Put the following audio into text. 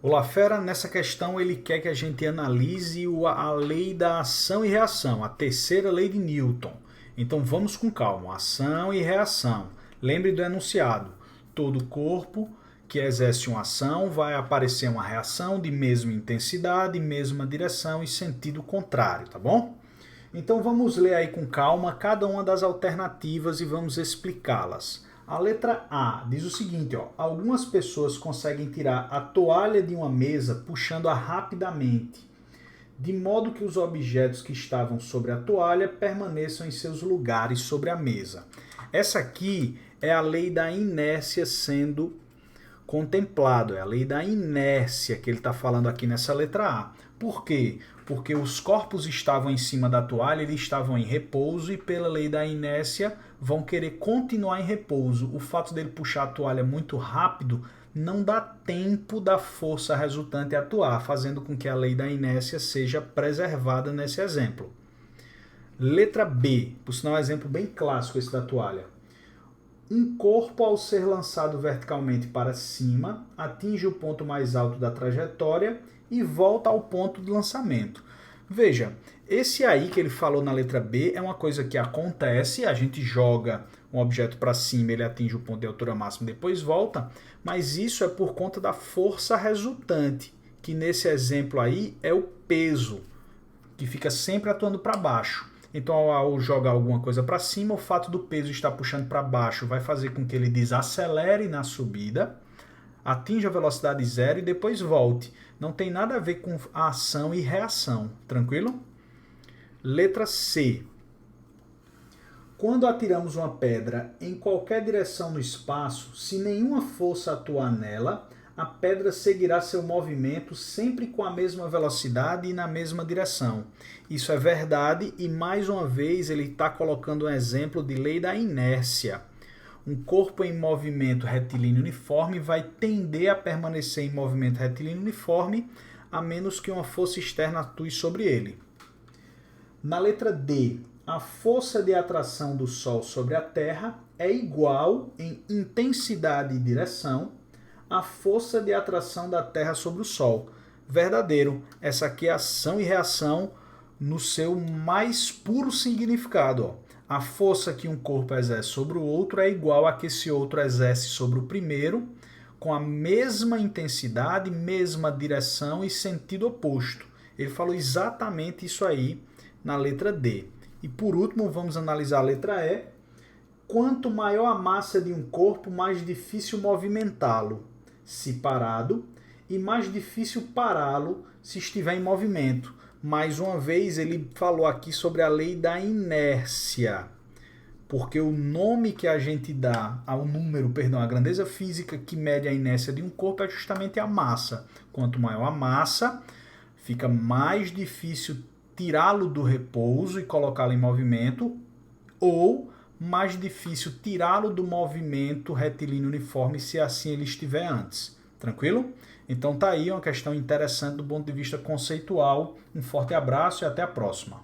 Olá, fera. Nessa questão ele quer que a gente analise a lei da ação e reação, a terceira lei de Newton. Então vamos com calma. Ação e reação. Lembre do enunciado. Todo corpo que exerce uma ação vai aparecer uma reação de mesma intensidade, mesma direção e sentido contrário, tá bom? Então vamos ler aí com calma cada uma das alternativas e vamos explicá-las. A letra A diz o seguinte, ó, algumas pessoas conseguem tirar a toalha de uma mesa puxando-a rapidamente, de modo que os objetos que estavam sobre a toalha permaneçam em seus lugares sobre a mesa. Essa aqui é a lei da inércia sendo contemplado, é a lei da inércia que ele está falando aqui nessa letra A. Por quê? Porque os corpos estavam em cima da toalha, eles estavam em repouso e pela lei da inércia vão querer continuar em repouso. O fato dele puxar a toalha muito rápido não dá tempo da força resultante atuar, fazendo com que a lei da inércia seja preservada nesse exemplo. Letra B, por sinal é um exemplo bem clássico esse da toalha. Um corpo, ao ser lançado verticalmente para cima, atinge o ponto mais alto da trajetória e volta ao ponto de lançamento. Veja, esse aí que ele falou na letra B é uma coisa que acontece, a gente joga um objeto para cima, ele atinge o ponto de altura máxima e depois volta, mas isso é por conta da força resultante, que nesse exemplo aí é o peso, que fica sempre atuando para baixo. Então, ao jogar alguma coisa para cima, o fato do peso estar puxando para baixo vai fazer com que ele desacelere na subida, atinja a velocidade zero e depois volte. Não tem nada a ver com a ação e reação, tranquilo? Letra C. Quando atiramos uma pedra em qualquer direção no espaço, se nenhuma força atuar nela, a pedra seguirá seu movimento sempre com a mesma velocidade e na mesma direção. Isso é verdade e, mais uma vez, ele está colocando um exemplo de lei da inércia. Um corpo em movimento retilíneo uniforme vai tender a permanecer em movimento retilíneo uniforme, a menos que uma força externa atue sobre ele. Na letra D, a força de atração do Sol sobre a Terra é igual em intensidade e direção a força de atração da Terra sobre o Sol. Verdadeiro. Essa aqui é ação e reação no seu mais puro significado. Ó. A força que um corpo exerce sobre o outro é igual a que esse outro exerce sobre o primeiro, com a mesma intensidade, mesma direção e sentido oposto. Ele falou exatamente isso aí na letra D. E por último, vamos analisar a letra E. Quanto maior a massa de um corpo, mais difícil movimentá-lo se parado e mais difícil pará-lo se estiver em movimento. Mais uma vez, ele falou aqui sobre a lei da inércia, porque o nome que a gente dá ao número, a grandeza física que mede a inércia de um corpo é justamente a massa. Quanto maior a massa, fica mais difícil tirá-lo do repouso e colocá-lo em movimento, ou mais difícil tirá-lo do movimento retilíneo uniforme se assim ele estiver antes. Tranquilo? Então tá aí uma questão interessante do ponto de vista conceitual. Um forte abraço e até a próxima.